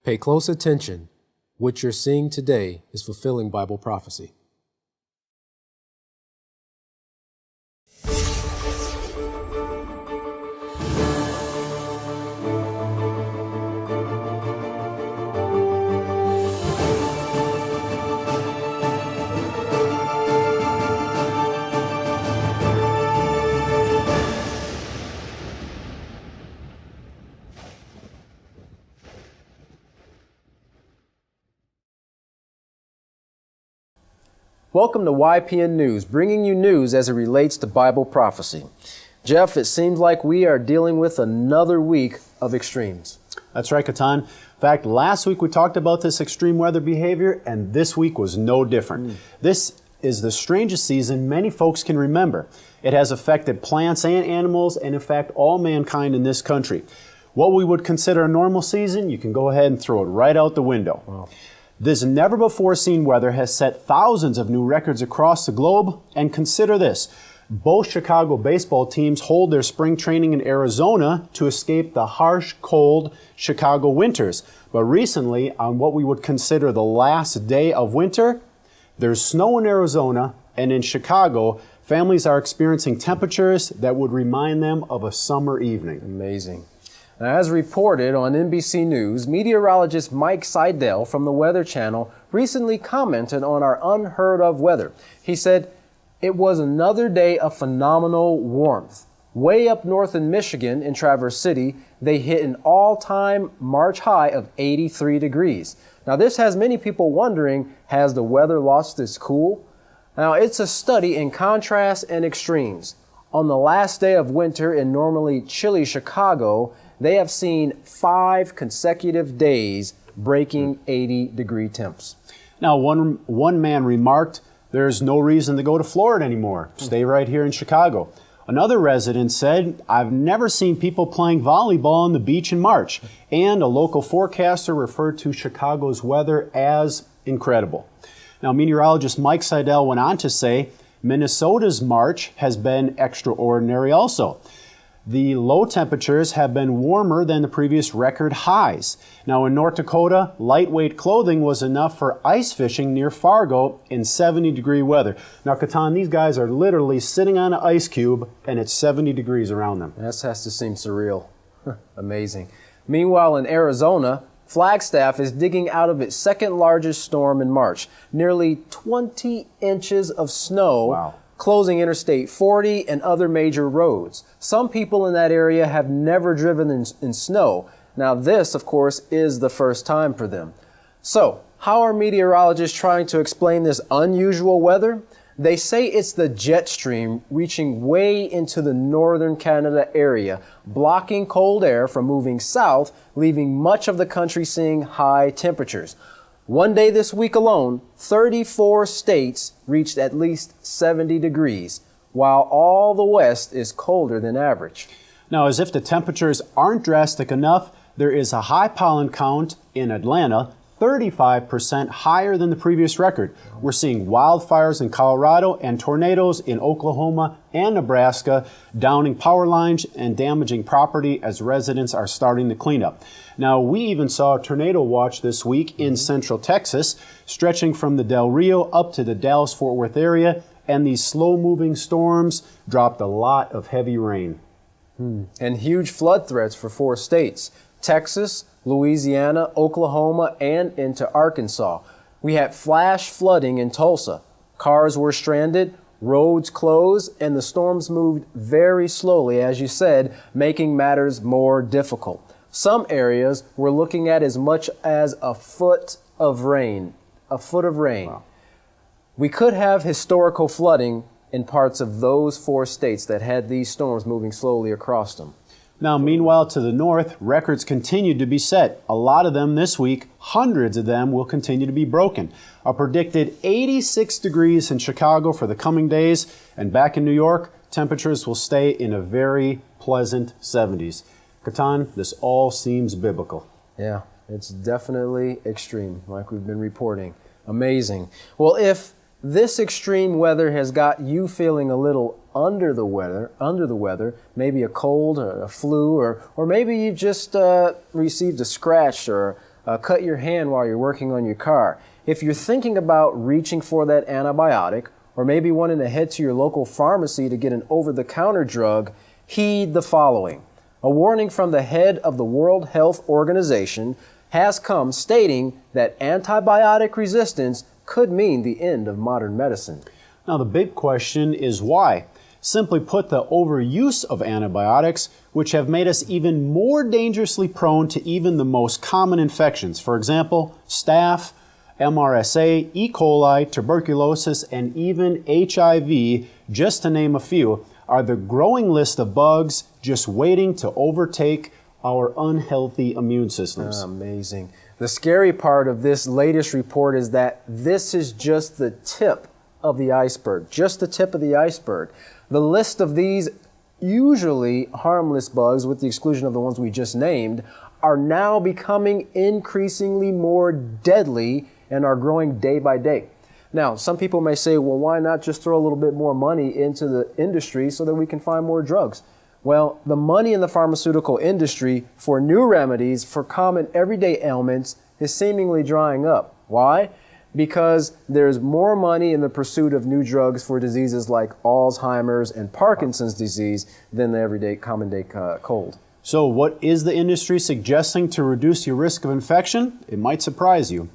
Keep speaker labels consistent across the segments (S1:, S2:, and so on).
S1: Pay close attention. What you're seeing today is fulfilling Bible prophecy. Welcome to YPN News, bringing you news as it relates to Bible prophecy. Jeff, it seems like we are dealing with another week of extremes.
S2: That's right, Katan. In fact, last week we talked about this extreme weather behavior, and this week was no different. This is the strangest season many folks can remember. It has affected plants and animals, and in fact, all mankind in this country. What we would consider a normal season, you can go ahead and throw it right out the window. Wow. This never-before-seen weather has set thousands of new records across the globe, and consider this. Both Chicago baseball teams hold their spring training in Arizona to escape the harsh, cold Chicago winters. But recently, on what we would consider the last day of winter, there's snow in Arizona, and in Chicago, families are experiencing temperatures that would remind them of a summer evening.
S1: Amazing. Now, as reported on NBC News, meteorologist Mike Seidel from the Weather Channel recently commented on our unheard of weather. He said, "It was another day of phenomenal warmth. Way up north in Michigan, in Traverse City, they hit an all-time March high of 83 degrees. Now, this has many people wondering, has the weather lost its cool? Now, it's a study in contrast and extremes. On the last day of winter in normally chilly Chicago, they have seen 5 consecutive days breaking 80-degree temps."
S2: Now, one man remarked, "There's no reason to go to Florida anymore. Stay right here in Chicago." Another resident said, "I've never seen people playing volleyball on the beach in March." And a local forecaster referred to Chicago's weather as incredible. Now, meteorologist Mike Seidel went on to say, Minnesota's March has been extraordinary also. The low temperatures have been warmer than the previous record highs. Now in North Dakota, lightweight clothing was enough for ice fishing near Fargo in 70-degree weather. Now, Katan, these guys are literally sitting on an ice cube and it's 70 degrees around them.
S1: That has to seem surreal. Amazing. Meanwhile, in Arizona, Flagstaff is digging out of its second largest storm in March. Nearly 20 inches of snow.
S2: Wow.
S1: Closing Interstate 40 and other major roads. Some people in that area have never driven in snow. Now this, of course, is the first time for them. So, how are meteorologists trying to explain this unusual weather? They say it's the jet stream reaching way into the northern Canada area, blocking cold air from moving south, leaving much of the country seeing high temperatures. One day this week alone, 34 states reached at least 70 degrees, while all the West is colder than average.
S2: Now, as if the temperatures aren't drastic enough, there is a high pollen count in Atlanta, 35% higher than the previous record. We're seeing wildfires in Colorado and tornadoes in Oklahoma and Nebraska, downing power lines and damaging property as residents are starting to clean up. Now, we even saw a tornado watch this week in central Texas, stretching from the Del Rio up to the Dallas-Fort Worth area, and these slow-moving storms dropped a lot of heavy rain.
S1: And huge flood threats for 4 states: Texas, Louisiana, Oklahoma, and into Arkansas. We had flash flooding in Tulsa. Cars were stranded, roads closed, and the storms moved very slowly, as you said, making matters more difficult. Some areas were looking at as much as a foot of rain. A foot of rain. Wow. We could have historical flooding in parts of those 4 states that had these storms moving slowly across them.
S2: Now, meanwhile, to the north, records continued to be set. A lot of them this week, hundreds of them will continue to be broken. A predicted 86 degrees in Chicago for the coming days, and back in New York, temperatures will stay in a very pleasant 70s. Katan, this all seems biblical.
S1: Yeah, it's definitely extreme, like we've been reporting. Amazing. Well, if this extreme weather has got you feeling a little under the weather, maybe a cold or a flu, or maybe you've just received a scratch or cut your hand while you're working on your car. If you're thinking about reaching for that antibiotic, or maybe wanting to head to your local pharmacy to get an over-the-counter drug, heed the following. A warning from the head of the World Health Organization has come stating that antibiotic resistance could mean the end of modern medicine.
S2: Now the big question is why? Simply put, the overuse of antibiotics, which have made us even more dangerously prone to even the most common infections. For example, staph, MRSA, E. coli, tuberculosis, and even HIV, just to name a few, are the growing list of bugs just waiting to overtake our unhealthy immune systems.
S1: Amazing. The scary part of this latest report is that this is just the tip of the iceberg, just the tip of the iceberg. The list of these usually harmless bugs, with the exclusion of the ones we just named, are now becoming increasingly more deadly and are growing day by day. Now, some people may say, well, why not just throw a little bit more money into the industry so that we can find more drugs? Well, the money in the pharmaceutical industry for new remedies for common everyday ailments is seemingly drying up. Why? Because there's more money in the pursuit of new drugs for diseases like Alzheimer's and Parkinson's disease than the everyday common day cold.
S2: So what is the industry suggesting to reduce your risk of infection? It might surprise you.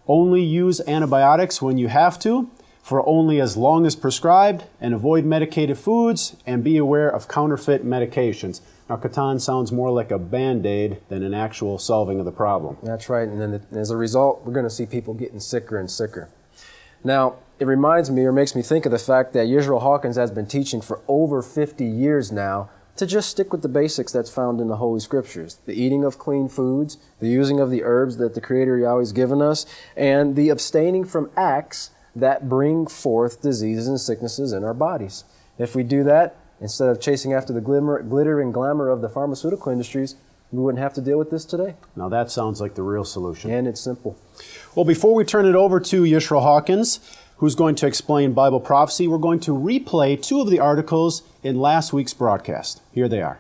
S2: Only use antibiotics when you have to, for only as long as prescribed, and avoid medicated foods, and be aware of counterfeit medications. Now, Catan sounds more like a Band-Aid than an actual solving of the problem.
S1: That's right, and then as a result, we're going to see people getting sicker and sicker. Now, it reminds me, or makes me think of the fact that Yisrael Hawkins has been teaching for over 50 years now to just stick with the basics that's found in the Holy Scriptures. The eating of clean foods, the using of the herbs that the Creator Yahweh's given us, and the abstaining from acts that bring forth diseases and sicknesses in our bodies. If we do that, instead of chasing after the glitter and glamour of the pharmaceutical industries, we wouldn't have to deal with this today.
S2: Now that sounds like the real solution.
S1: And it's simple.
S2: Well, before we turn it over to Yisrael Hawkins, who's going to explain Bible prophecy, we're going to replay two of the articles in last week's broadcast. Here they are.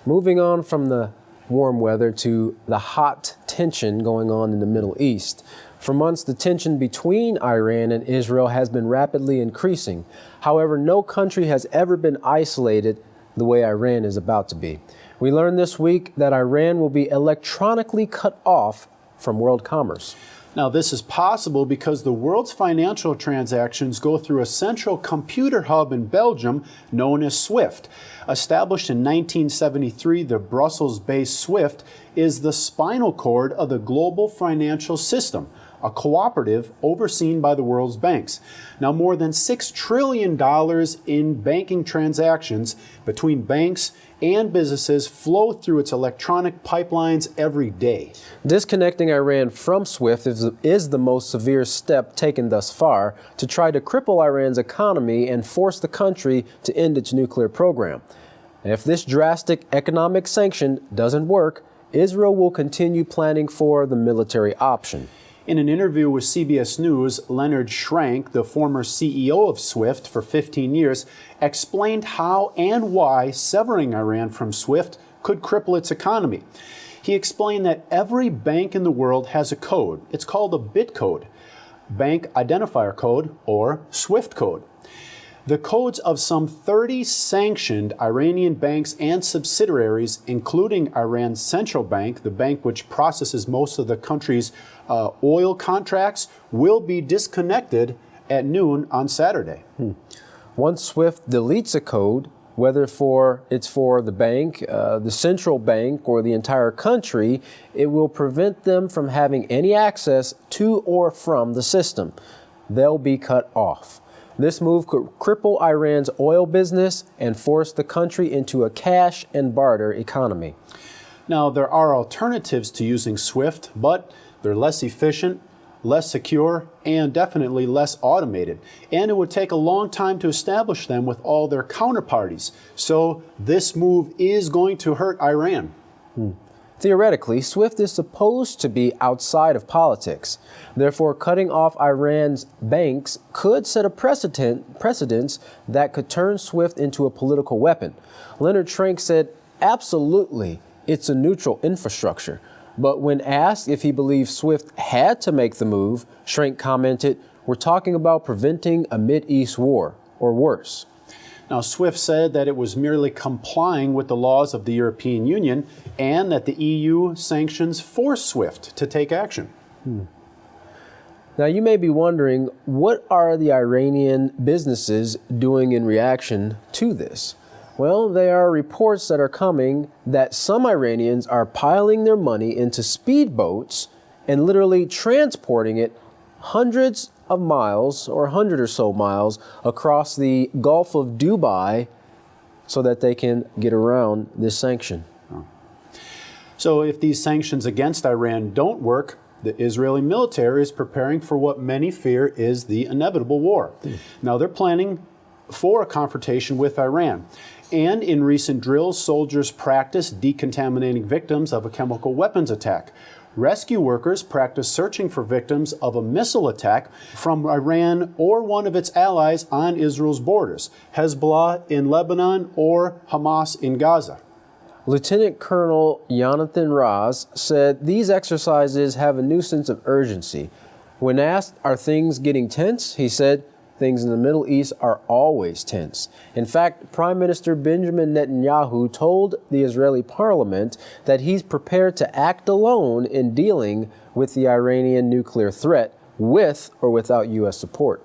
S1: Moving on from the warm weather to the hot tension going on in the Middle East. For months, the tension between Iran and Israel has been rapidly increasing. However, no country has ever been isolated the way Iran is about to be. We learned this week that Iran will be electronically cut off from world commerce.
S2: Now, this is possible because the world's financial transactions go through a central computer hub in Belgium known as SWIFT. Established in 1973, the Brussels-based SWIFT is the spinal cord of the global financial system, a cooperative overseen by the world's banks. Now, more than $6 trillion in banking transactions between banks and businesses flow through its electronic pipelines every day.
S1: Disconnecting Iran from SWIFT is the most severe step taken thus far to try to cripple Iran's economy and force the country to end its nuclear program. If this drastic economic sanction doesn't work, Israel will continue planning for the military option.
S2: In an interview with CBS News, Leonard Schrank, the former CEO of SWIFT for 15 years, explained how and why severing Iran from SWIFT could cripple its economy. He explained that every bank in the world has a code. It's called a bit code, bank identifier code, or SWIFT code. The codes of some 30 sanctioned Iranian banks and subsidiaries, including Iran's central bank, the bank which processes most of the country's oil contracts, will be disconnected at noon on Saturday.
S1: Once SWIFT deletes a code, whether it's for the bank, the central bank, or the entire country, it will prevent them from having any access to or from the system. They'll be cut off. This move could cripple Iran's oil business and force the country into a cash and barter economy.
S2: Now, there are alternatives to using SWIFT, but they're less efficient, less secure, and definitely less automated. And it would take a long time to establish them with all their counterparties. So this move is going to hurt Iran.
S1: Theoretically, SWIFT is supposed to be outside of politics. Therefore, cutting off Iran's banks could set a precedence that could turn SWIFT into a political weapon. Leonard Schrank said, absolutely, it's a neutral infrastructure. But when asked if he believes SWIFT had to make the move, Schrenk commented, "We're talking about preventing a Mideast war, or worse."
S2: Now, SWIFT said that it was merely complying with the laws of the European Union and that the EU sanctions forced SWIFT to take action.
S1: Now, you may be wondering, what are the Iranian businesses doing in reaction to this? Well, there are reports that are coming that some Iranians are piling their money into speedboats and literally transporting it hundreds of miles, or 100 or so miles, across the Gulf of Dubai so that they can get around this sanction.
S2: So if these sanctions against Iran don't work, the Israeli military is preparing for what many fear is the inevitable war. Now, they're planning for a confrontation with Iran. And in recent drills, soldiers practice decontaminating victims of a chemical weapons attack. Rescue workers practice searching for victims of a missile attack from Iran or one of its allies on Israel's borders, Hezbollah in Lebanon or Hamas in Gaza.
S1: Lieutenant Colonel Jonathan Raz said these exercises have a new sense of urgency. When asked, "Are things getting tense?" he said, "Things in the Middle East are always tense." In fact, Prime Minister Benjamin Netanyahu told the Israeli parliament that he's prepared to act alone in dealing with the Iranian nuclear threat, with or without U.S. support.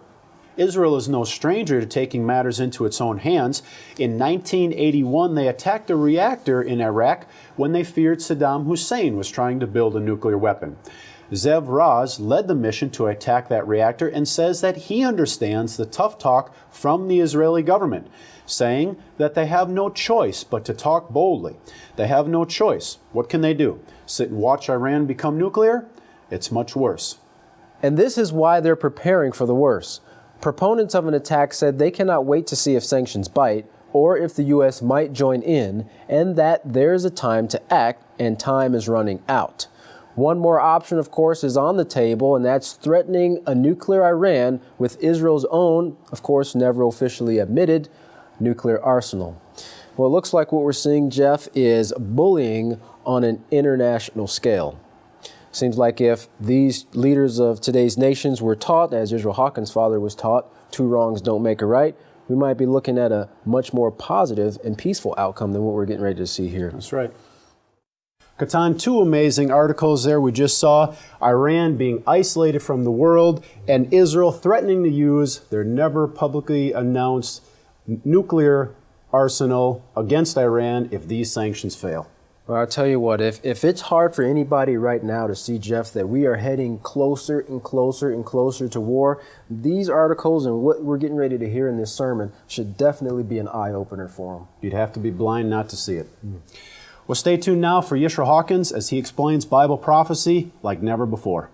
S2: Israel is no stranger to taking matters into its own hands. In 1981, they attacked a reactor in Iraq when they feared Saddam Hussein was trying to build a nuclear weapon. Zev Raz led the mission to attack that reactor and says that he understands the tough talk from the Israeli government, saying that they have no choice but to talk boldly. They have no choice. What can they do? Sit and watch Iran become nuclear? It's much worse.
S1: And this is why they're preparing for the worst. Proponents of an attack said they cannot wait to see if sanctions bite or if the U.S. might join in, and that there's a time to act and time is running out. One more option, of course, is on the table, and that's threatening a nuclear Iran with Israel's own, of course, never officially admitted, nuclear arsenal. Well, it looks like what we're seeing, Jeff, is bullying on an international scale. Seems like if these leaders of today's nations were taught, as Israel Hawkins' father was taught, two wrongs don't make a right, we might be looking at a much more positive and peaceful outcome than what we're getting ready to see here.
S2: That's right. Katan, two amazing articles there we just saw. Iran being isolated from the world and Israel threatening to use their never publicly announced nuclear arsenal against Iran if these sanctions fail.
S1: Well, I'll tell you what, if it's hard for anybody right now to see, Jeff, that we are heading closer and closer and closer to war, these articles and what we're getting ready to hear in this sermon should definitely be an eye-opener for them.
S2: You'd have to be blind not to see it. Well, stay tuned now for Yishra Hawkins as he explains Bible prophecy like never before.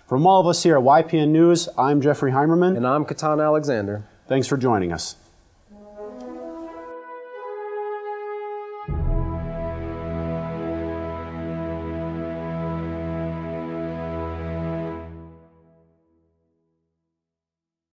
S2: From all of us here at YPN News, I'm Jeffrey Heimerman.
S1: And I'm Katan Alexander.
S2: Thanks for joining us.